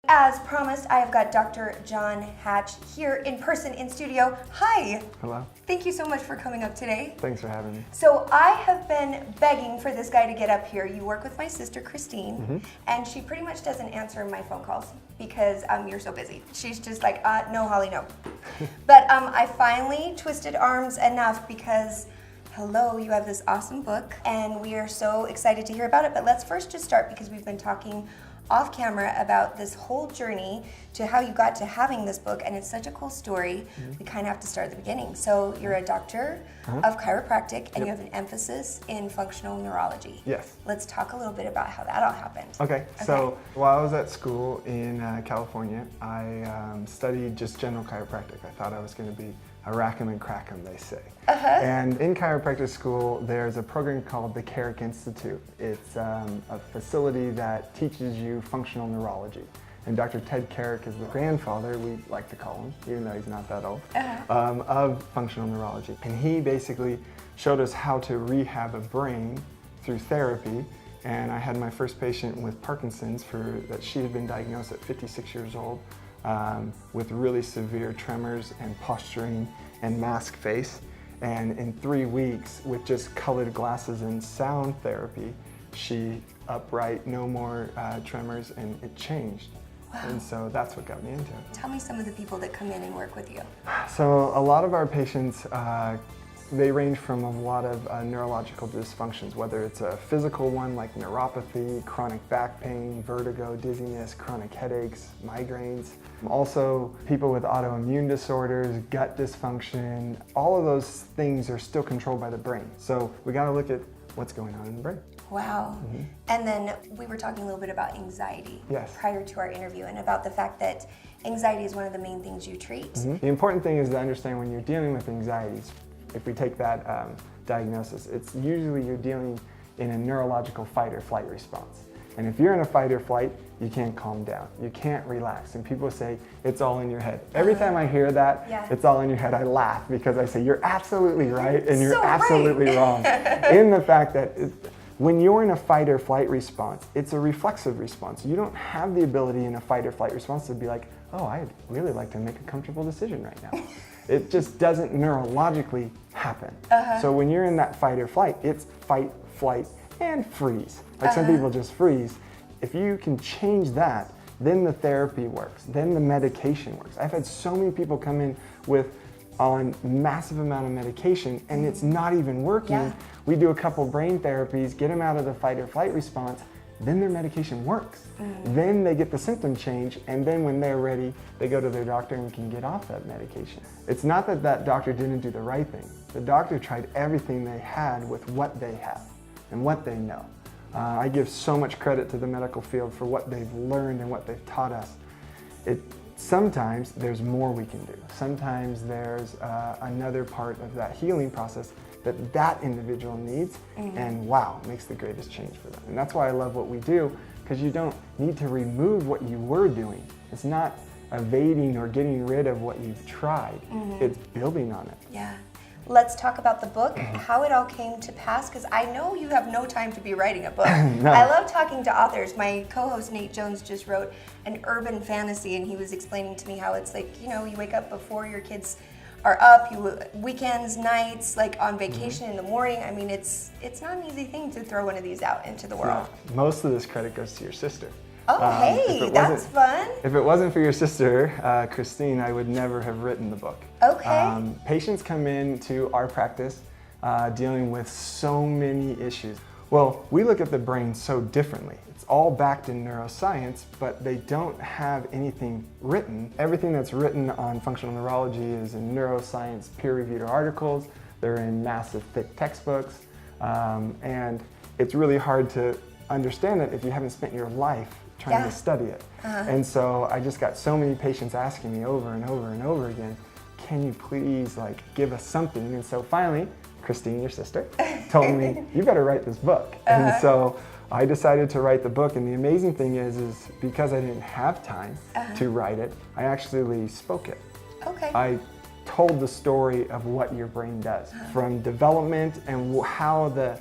As promised, I have got Dr. John Hatch here in person in studio. Hi. Hello. Thank you so much for coming up today. Thanks for having me. So I have been begging for this guy to get up here. You work with my sister, Christine, and she pretty much doesn't answer my phone calls because you're so busy. She's just like, no, Holly, no. But I finally twisted arms enough because, hello, you have this awesome book, and we are so excited to hear about it. But let's first just start because we've been talking off camera about this whole journey to how you got to having this book, and it's such a cool story. We kind of have to start at the beginning. So you're a doctor of chiropractic, and you have an emphasis in functional neurology. Yes. Let's talk a little bit about how that all happened. Okay. So while I was at school in California, I studied just general chiropractic. I thought I was going to be a rack 'em and crack 'em, they say. And in chiropractic school, there's a program called the Carrick Institute. It's a facility that teaches you functional neurology. And Dr. Ted Carrick is the grandfather, we like to call him, even though he's not that old, of functional neurology. And he basically showed us how to rehab a brain through therapy. And I had my first patient with Parkinson's that she had been diagnosed at 56 years old with really severe tremors and posturing and mask face. And in 3 weeks, with just colored glasses and sound therapy, she upright, no more tremors, and it changed. Wow. And so that's what got me into it. Tell me some of the people that come in and work with you. So a lot of our patients, they range from a lot of neurological dysfunctions, whether it's a physical one like neuropathy, chronic back pain, vertigo, dizziness, chronic headaches, migraines. Also, people with autoimmune disorders, gut dysfunction, all of those things are still controlled by the brain. So we got to look at what's going on in the brain. Wow. And then we were talking a little bit about anxiety prior to our interview, and about the fact that anxiety is one of the main things you treat. The important thing is to understand when you're dealing with anxieties, if we take that diagnosis, it's usually you're dealing in a neurological fight or flight response. And if you're in a fight or flight, you can't calm down. You can't relax. And people say, it's all in your head. Every time I hear that, it's all in your head, I laugh because I say, you're absolutely right and you're absolutely wrong. In the fact that when you're in a fight or flight response, it's a reflexive response. You don't have the ability in a fight or flight response to be like, oh, I'd really like to make a comfortable decision right now. It just doesn't neurologically happen. So when you're in that fight or flight, it's fight, flight, and freeze. Like some people just freeze. If you can change that, then the therapy works, then the medication works. I've had so many people come in on massive amount of medication and it's not even working. We do a couple brain therapies, get them out of the fight or flight response, then their medication works. Then they get the symptom change, and then when they're ready, they go to their doctor and can get off that medication. It's not that that doctor didn't do the right thing. The doctor tried everything they had with what they have and what they know. I give so much credit to the medical field for what they've learned and what they've taught us. Sometimes there's more we can do. Sometimes there's another part of that healing process that individual needs, and wow, makes the greatest change for them. And that's why I love what we do, because you don't need to remove what you were doing. It's not evading or getting rid of what you've tried. It's building on it. Yeah. Let's talk about the book, how it all came to pass, because I know you have no time to be writing a book. I love talking to authors. My co-host Nate Jones just wrote an urban fantasy, and he was explaining to me how it's like, you know, you wake up before your kids are up, weekends, nights, like on vacation in the morning. I mean, it's not an easy thing to throw one of these out into the world. Most of this credit goes to your sister. Oh, hey, that's fun. If it wasn't for your sister, Christine, I would never have written the book. Okay. Patients come into our practice dealing with so many issues. Well, we look at the brain so differently. It's all backed in neuroscience, but they don't have anything written. Everything that's written on functional neurology is in neuroscience peer-reviewed articles. They're in massive, thick textbooks. And it's really hard to understand it if you haven't spent your life trying to study it. And so I just got so many patients asking me over and over and over again, can you please give us something? And so finally, Christine, your sister, told me, you better write this book. And so I decided to write the book, and the amazing thing is because I didn't have time to write it, I actually spoke it. Okay. I told the story of what your brain does, from development and how the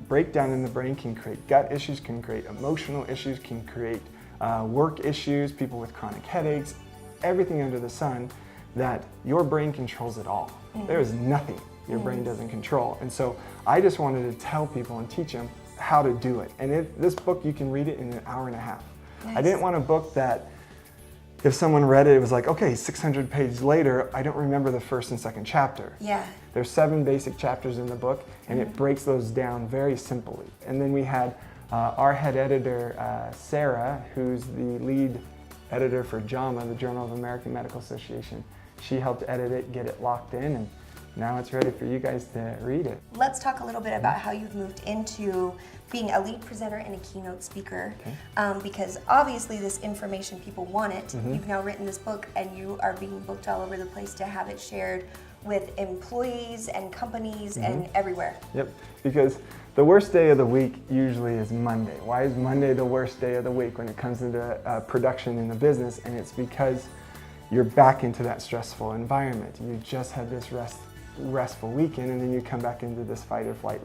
breakdown in the brain can create gut issues, can create emotional issues, can create work issues, people with chronic headaches, everything under the sun, that your brain controls it all. There is nothing your brain doesn't control. And so I just wanted to tell people and teach them how to do it. And this book, you can read it in an hour and a half. Nice. I didn't want a book that if someone read it, it was like, okay, 600 pages later, I don't remember the first and second chapter. Yeah. There's 7 basic chapters in the book, and it breaks those down very simply. And then we had our head editor, Sarah, who's the lead editor for JAMA, the Journal of American Medical Association. She helped edit it, get it locked in, and now it's ready for you guys to read it. Let's talk a little bit about how you've moved into being a lead presenter and a keynote speaker, because obviously this information, people want it. You've now written this book and you are being booked all over the place to have it shared with employees and companies and everywhere. Yep, because the worst day of the week usually is Monday. Why is Monday the worst day of the week when it comes into production in the business? And it's because you're back into that stressful environment. You just had this restful weekend, and then you come back into this fight or flight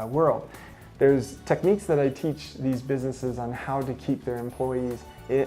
world. There's techniques that I teach these businesses on how to keep their employees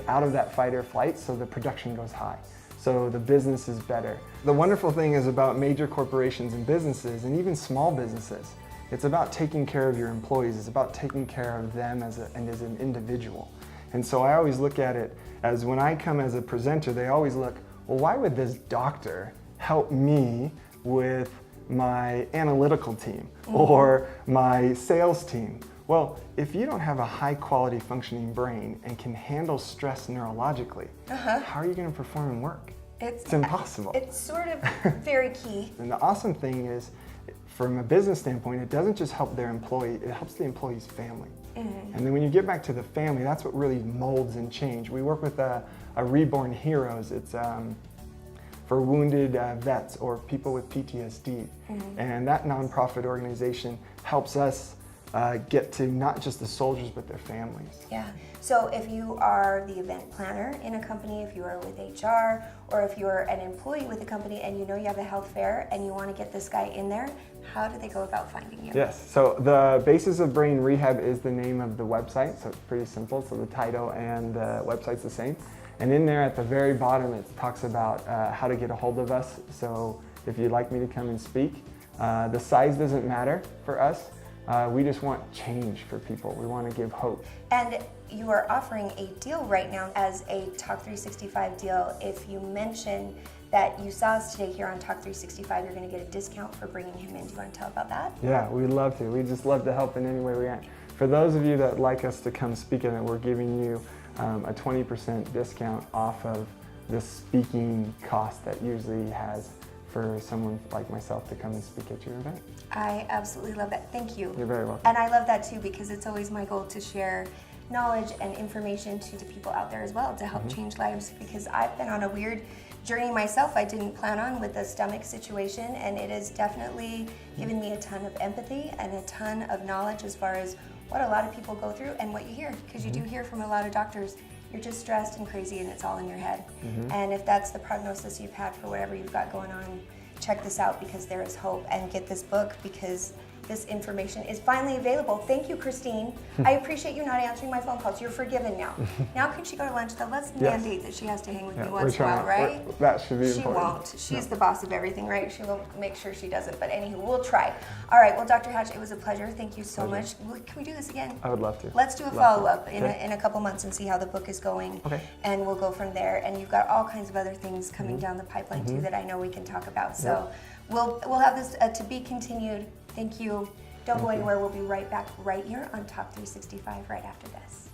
out of that fight or flight so the production goes high, so the business is better. The wonderful thing is about major corporations and businesses, and even small businesses, it's about taking care of your employees. It's about taking care of them as an individual. And so I always look at it as, when I come as a presenter, they always look, well, why would this doctor help me with my analytical team or my sales team? Well, if you don't have a high quality functioning brain and can handle stress neurologically, how are you going to perform and work? It's impossible. It's sort of very key. And the awesome thing is, from a business standpoint, it doesn't just help their employee, it helps the employee's family. And then when you get back to the family, that's what really molds and change. We work with a Reborn Heroes. It's for wounded vets or people with PTSD. And that nonprofit organization helps us get to not just the soldiers, but their families. Yeah. So if you are the event planner in a company, if you are with HR, or if you're an employee with a company and you know you have a health fair and you want to get this guy in there, how do they go about finding you? Yes, so the Basis of Brain Rehab is the name of the website, so it's pretty simple. So the title and the website's the same. And in there at the very bottom, it talks about how to get a hold of us. So if you'd like me to come and speak, the size doesn't matter for us. We just want change for people. We want to give hope. And you are offering a deal right now as a Talk365 deal. If you mention that you saw us today here on Talk365, you're going to get a discount for bringing him in. Do you want to tell about that? Yeah, we'd love to. We just love to help in any way we can. For those of you that like us to come speak at it, we're giving you a 20% discount off of the speaking cost that usually has for someone like myself to come and speak at your event. I absolutely love that. Thank you. You're very welcome. And I love that too, because it's always my goal to share knowledge and information to the people out there as well to help change lives, because I've been on a weird journey myself I didn't plan on with the stomach situation, and it has definitely given me a ton of empathy and a ton of knowledge as far as what a lot of people go through and what you hear, because you do hear from a lot of doctors, you're just stressed and crazy and it's all in your head. And if that's the prognosis you've had for whatever you've got going on, check this out, because there is hope, and get this book, because this information is finally available. Thank you, Christine. I appreciate you not answering my phone calls. You're forgiven now. Now can she go to lunch though? Let's mandate that she has to hang with me once in a while, right? That should be important. She won't. She's the boss of everything, right? She will make sure she doesn't, but anywho, we'll try. All right, well, Dr. Hatch, it was a pleasure. Thank you so much. Can we do this again? I would love to. Let's do a follow-up in a couple months and see how the book is going. Okay. And we'll go from there. And you've got all kinds of other things coming down the pipeline too that I know we can talk about. So we'll have this to be continued. Thank you. Don't go anywhere. We'll be right back right here on Talk365 right after this.